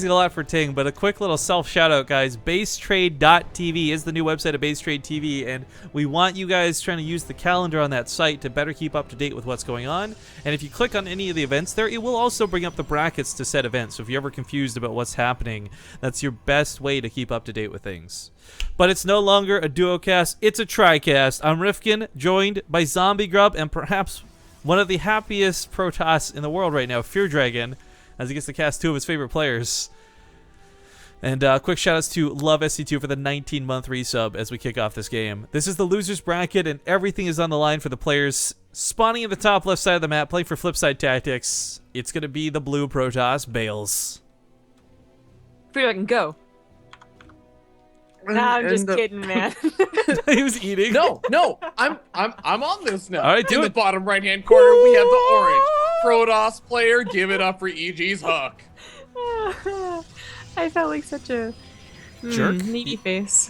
A lot for Ting, but a quick little self shout out, guys. Basetrade.tv is the new website of Basetrade TV, and we want you guys trying to use the calendar on that site to better keep up to date with what's going on. And if you click on any of the events there, it will also bring up the brackets to said events. So if you're ever confused about what's happening, that's your best way to keep up to date with things. But it's no longer a duo cast, it's a tri-cast. I'm Rifkin, joined by Zombie Grub and perhaps one of the happiest Protoss in the world right now, Fear Dragon, as he gets to cast two of his favorite players. And quick shoutouts to Love SC2 for the 19-month resub as we kick off this game. This is the losers bracket, and everything is on the line for the players spawning at the top left side of the map, playing for Flipside Tactics. It's going to be the blue Protoss, Bales. Fear I can go. Nah, I'm just kidding, man. He was eating. No, I'm on this now. All right, do In it. the bottom right-hand corner, we have the orange Protoss player. Give it up for EG's HuK. I felt like such a jerk. needy face.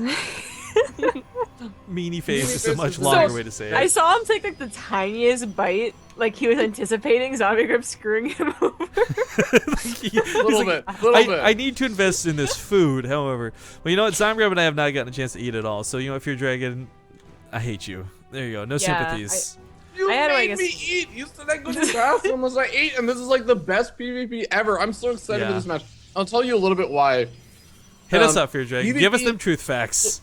Meanie face is a much longer way to say it. I saw him take like the tiniest bite, like he was anticipating Zombie Grip screwing him over. Little bit. I need to invest in this food, however. Well, you know what? Zombie Grub and I have not gotten a chance to eat at all. So, you know, if you're Dragon, I hate you. There you go. No sympathies. You I had to, I made guess- me eat. You said I go to the bathroom as I ate, and this is like the best PvP ever. I'm so excited Yeah. for this match. I'll tell you a little bit why. Hit us up, Fear Dragon. PvP Give us them truth facts.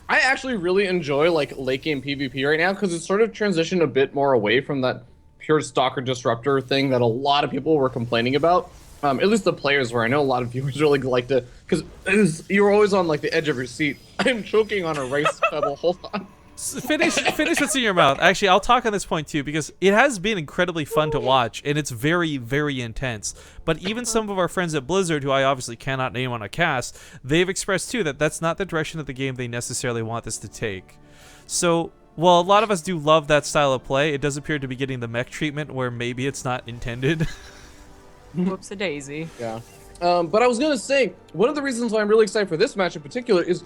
I actually really enjoy like late game PvP right now because it's sort of transitioned a bit more away from that pure stalker disruptor thing that a lot of people were complaining about. At least the players were. I know a lot of viewers really like to, because you're always on like the edge of your seat. I'm choking on a rice pebble. Hold on. Finish what's in your mouth. Actually, I'll talk on this point too, because it has been incredibly fun to watch, and it's very, very intense. But even some of our friends at Blizzard, who I obviously cannot name on a cast, they've expressed too that that's not the direction of the game they necessarily want this to take. So, while a lot of us do love that style of play, it does appear to be getting the mech treatment where maybe it's not intended. Whoops-a-daisy. Yeah. But I was gonna say, one of the reasons why I'm really excited for this match in particular is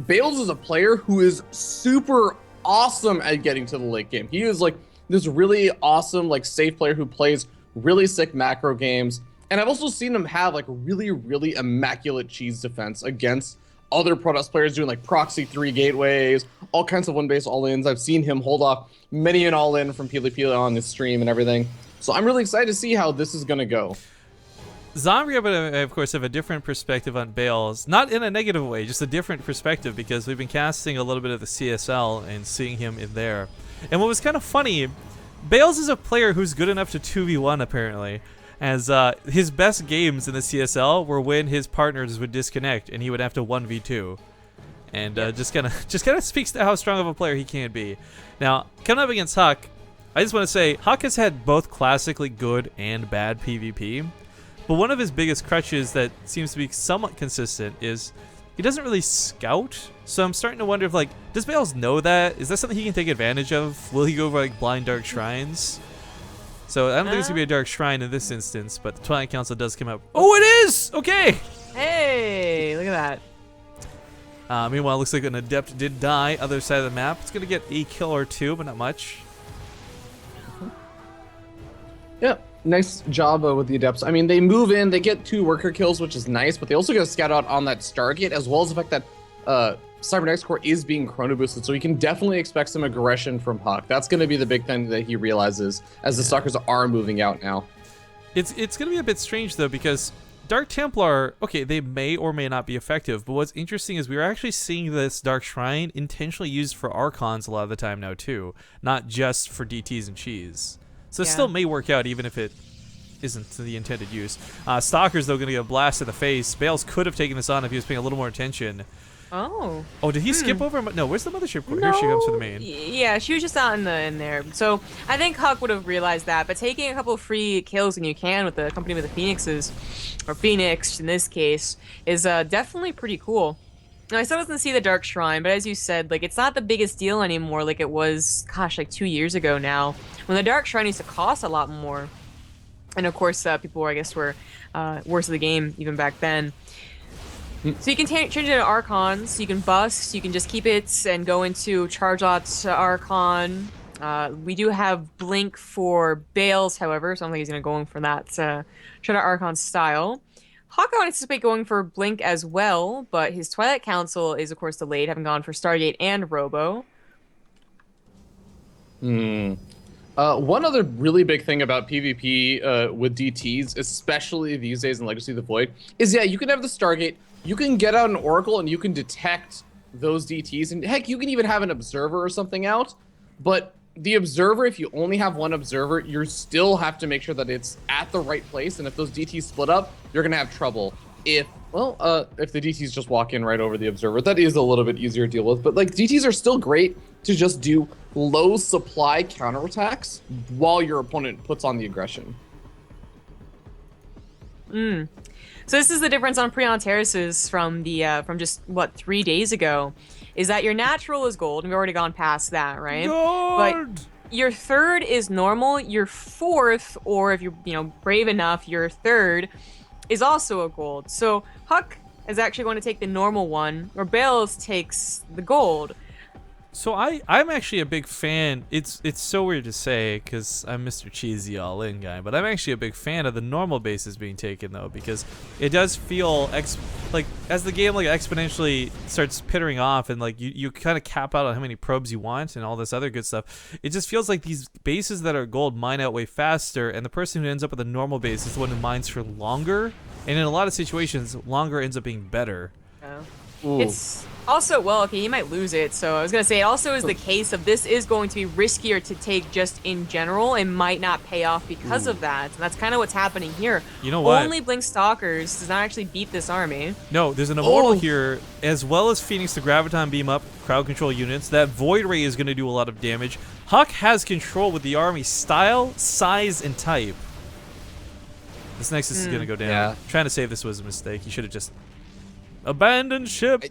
Bales is a player who is super awesome at getting to the late game. He is like this really awesome, like safe player who plays really sick macro games. And I've also seen him have like really, really immaculate cheese defense against other Protoss players doing like proxy 3 gateways, all kinds of one-base all-ins. I've seen him hold off many an all-in from PvP on his stream and everything. So I'm really excited to see how this is gonna go. Zombie Grub and I, of course, have a different perspective on Bales. Not in a negative way, just a different perspective, because we've been casting a little bit of the CSL and seeing him in there. And what was kind of funny, Bales is a player who's good enough to 2v1, apparently, as his best games in the CSL were when his partners would disconnect and he would have to 1v2. And just kind of speaks to how strong of a player he can be. Now, coming up against HuK, I just want to say, HuK has had both classically good and bad PvP. But one of his biggest crutches that seems to be somewhat consistent is he doesn't really scout. So I'm starting to wonder if, like, does Bales know that? Is that something he can take advantage of? Will he go over, like, blind dark shrines? So I don't think it's going to be a dark shrine in this instance, but the Twilight Council does come up. Oh, it is! Okay! Hey, look at that. Meanwhile, it looks like an Adept did die other side of the map. It's going to get a kill or two, but not much. Yeah, nice job with the Adepts. I mean, they move in, they get 2 worker kills, which is nice, but they also get a scout out on that Stargate, as well as the fact that Cybernetics Core is being chrono boosted, so we can definitely expect some aggression from HuK. That's going to be the big thing that he realizes as the Stalkers are moving out now. It's going to be a bit strange, though, because Dark Templar, okay, they may or may not be effective, but what's interesting is we're actually seeing this Dark Shrine intentionally used for Archons a lot of the time now, too, not just for DTs and cheese. So it still may work out even if it isn't the intended use. Stalker's, though, going to get a blast in the face. Bales could have taken this on if he was paying a little more attention. Oh. Oh, did he skip over? No, where's the mothership core? Here she comes for the main. Yeah, she was just out in there. So I think HuK would have realized that, but taking a couple of free kills when you can with the company with the Phoenixes, or Phoenix in this case, is definitely pretty cool. Now, I still doesn't see the Dark Shrine, but as you said, like, it's not the biggest deal anymore like it was, gosh, like 2 years ago now, when the Dark Shrine used to cost a lot more. And of course, people, I guess, were worse of the game even back then. So you can change it to Archons, you can bust, you can just keep it and go into Charge Lot Archon. We do have Blink for Bales, however, so I don't think he's going to go in for that Shadow Archon style. HuK, I would anticipate going for Blink as well, but his Twilight Council is, of course, delayed, having gone for Stargate and Robo. Hmm. One other really big thing about PvP with DTs, especially these days in Legacy of the Void, is yeah, you can have the Stargate, you can get out an Oracle, and you can detect those DTs, and heck, you can even have an Observer or something out, but the Observer, if you only have one Observer, you still have to make sure that it's at the right place, and if those DTs split up, you're gonna have trouble. If the DTs just walk in right over the Observer, that is a little bit easier to deal with, but like DTs are still great to just do low supply counterattacks while your opponent puts on the aggression. So this is the difference on Preon Terraces from the from just what 3 days ago, is that your natural is gold, and we've already gone past that, right? Gold! But your third is normal. Your fourth, or if you're brave enough, your third is also a gold. So HuK is actually going to take the normal one, or Bales takes the gold. So I'm actually a big fan. It's so weird to say because I'm Mr. Cheesy all-in guy, but I'm actually a big fan of the normal bases being taken though, because it does feel like as the game like exponentially starts pittering off and like you kind of cap out on how many probes you want and all this other good stuff. It just feels like these bases that are gold mine out way faster, and the person who ends up with a normal base is the one who mines for longer. And in a lot of situations, longer ends up being better. It's also, well, okay, you might lose it. So I was going to say, it also is the case of this is going to be riskier to take just in general and might not pay off because of that. And that's kind of what's happening here. You know what? Only Blink Stalkers does not actually beat this army. No, there's an Immortal here, as well as Phoenix the Graviton Beam Up, crowd control units. That Void Ray is going to do a lot of damage. HuK has control with the army style, size, and type. This Nexus is going to go down. Yeah. Trying to say this was a mistake. You should have just abandoned ship.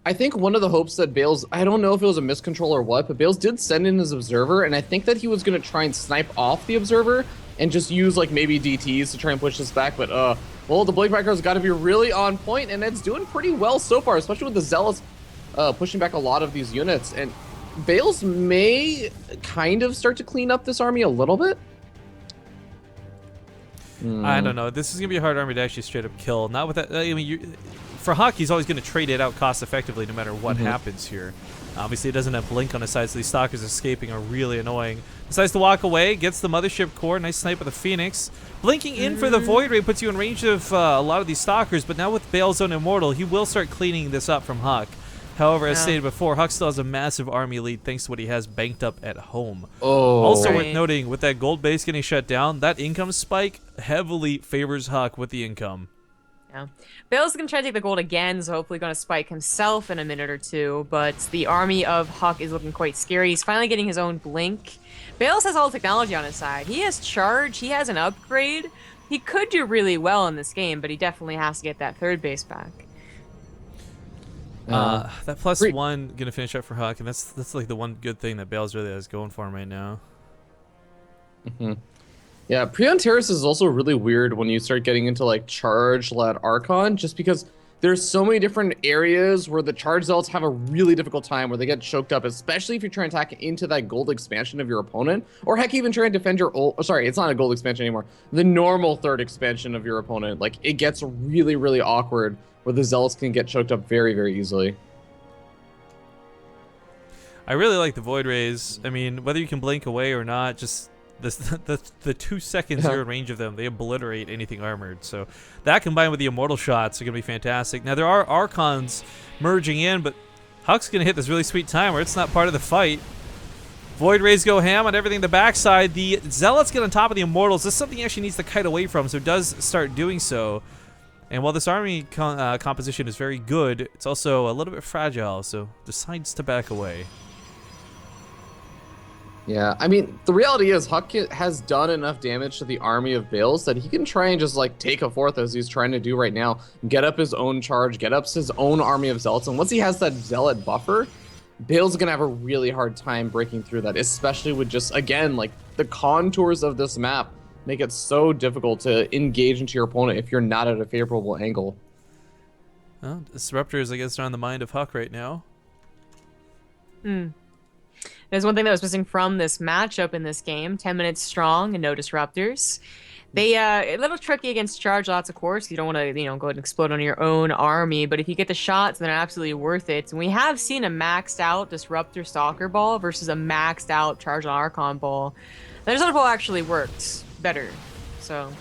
I think one of the hopes that Bales, I don't know if it was a miscontrol or what, but Bales did send in his Observer, and I think that he was going to try and snipe off the Observer and just use like maybe DTs to try and push this back, but well, the Blink Micro's got to be really on point, and it's doing pretty well so far, especially with the Zealots pushing back a lot of these units, and Bales may kind of start to clean up this army a little bit. I don't know. This is going to be a hard army to actually straight up kill. Not with that. I mean, for HuK, he's always going to trade it out cost effectively no matter what happens here. Obviously, it doesn't have Blink on his side, so these Stalkers escaping are really annoying. Decides to walk away, gets the Mothership Core. Nice snipe with the Phoenix. Blinking in for the Void Ray puts you in range of a lot of these Stalkers, but now with Bale's own Immortal, he will start cleaning this up from HuK. However, as stated before, HuK still has a massive army lead thanks to what he has banked up at home. Also worth noting, with that gold base getting shut down, that income spike heavily favors HuK with the income. Yeah. Bale's going to try to take the gold again, so hopefully going to spike himself in a minute or two, but the army of HuK is looking quite scary. He's finally getting his own Blink. Bales has all the technology on his side. He has Charge, he has an upgrade. He could do really well in this game, but he definitely has to get that third base back. That +1 gonna finish up for HuK, and that's like the one good thing that Bales really has going for him right now. Yeah, Preon Terrace is also really weird when you start getting into like charge-led Archon, just because there's so many different areas where the charge zealots have a really difficult time, where they get choked up, especially if you're trying to attack into that gold expansion of your opponent, or heck, even trying to defend your sorry, it's not a gold expansion anymore. The normal third expansion of your opponent, like it gets really, really awkward, where the zealots can get choked up very, very easily. I really like the Void Rays. I mean, whether you can blink away or not, just the 2 seconds you're in range of them, they obliterate anything armored. So that combined with the Immortal shots are going to be fantastic. Now, there are Archons merging in, but HuK's going to hit this really sweet time where it's not part of the fight. Void Rays go ham on everything the backside. The Zealots get on top of the Immortals. This is something he actually needs to kite away from, so it does start doing so. And while this army composition is very good, it's also a little bit fragile, so decides to back away. Yeah, I mean, the reality is HuK has done enough damage to the army of Bales that he can try and just like take a fourth, as he's trying to do right now, get up his own charge, get up his own army of Zealots, and once he has that Zealot buffer, Bale's gonna have a really hard time breaking through that, especially with just, again, like the contours of this map make it so difficult to engage into your opponent if you're not at a favorable angle. Well, Disruptors, I guess, are on the mind of HuK right now. There's one thing that was missing from this matchup in this game: 10 minutes strong and no disruptors. They a little tricky against charge lots, of course. You don't want to, go ahead and explode on your own army, but if you get the shots, then they're absolutely worth it. And we have seen a maxed out disruptor stalker ball versus a maxed out charge on Archon ball. The disruptor ball actually worked better, so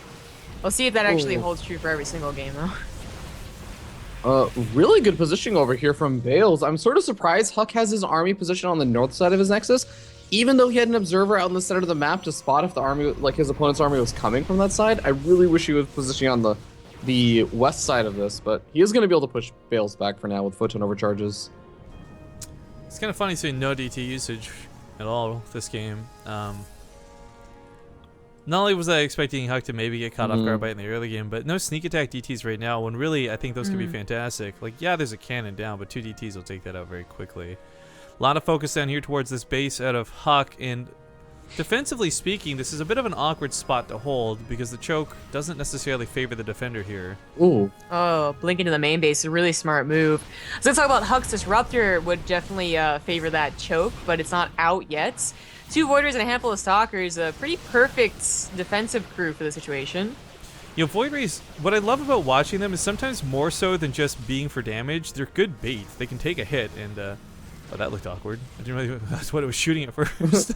we'll see if that actually holds true for every single game, though. Really good positioning over here from Bales. I'm sort of surprised HuK has his army positioned on the north side of his nexus, even though he had an observer out in the center of the map to spot if the army, like his opponent's army, was coming from that side. I really wish he was positioning on the west side of this, but he is going to be able to push Bales back for now with photon overcharges. It's kind of funny seeing no DT usage at all this game. Not only was I expecting HuK to maybe get caught off guard by it in the early game, but no sneak attack DTs right now, when really I think those could be fantastic. Like, yeah, there's a cannon down, but 2 DTs will take that out very quickly. A lot of focus down here towards this base out of HuK, and defensively speaking, this is a bit of an awkward spot to hold because the choke doesn't necessarily favor the defender here. Ooh. Oh, blink into the main base is a really smart move. So let's talk about HuK's Disruptor would definitely favor that choke, but it's not out yet. 2 Voiders and a handful of Stalkers, a pretty perfect defensive crew for the situation. You know, Void Rays, what I love about watching them is sometimes more so than just being for damage, they're good bait. They can take a hit, and oh, that looked awkward. I didn't really, that's what it was shooting at first.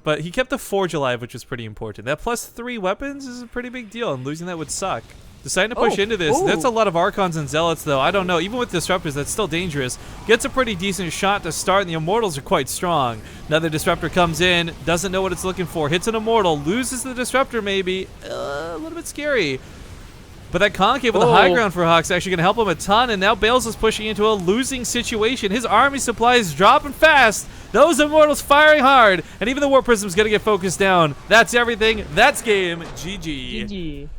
But he kept the Forge alive, which was pretty important. That +3 weapons is a pretty big deal, and losing that would suck. Deciding to push into this, that's a lot of Archons and Zealots, though. I don't know. Even with Disruptors, that's still dangerous. Gets a pretty decent shot to start, and the Immortals are quite strong. Another Disruptor comes in, doesn't know what it's looking for, hits an Immortal, loses the Disruptor maybe. A little bit scary. But that concave with the high ground for HuK's actually going to help him a ton, and now Bales is pushing into a losing situation. His army supply is dropping fast. Those Immortals firing hard, and even the Warp Prism's going to get focused down. That's everything. That's game. GG. GG.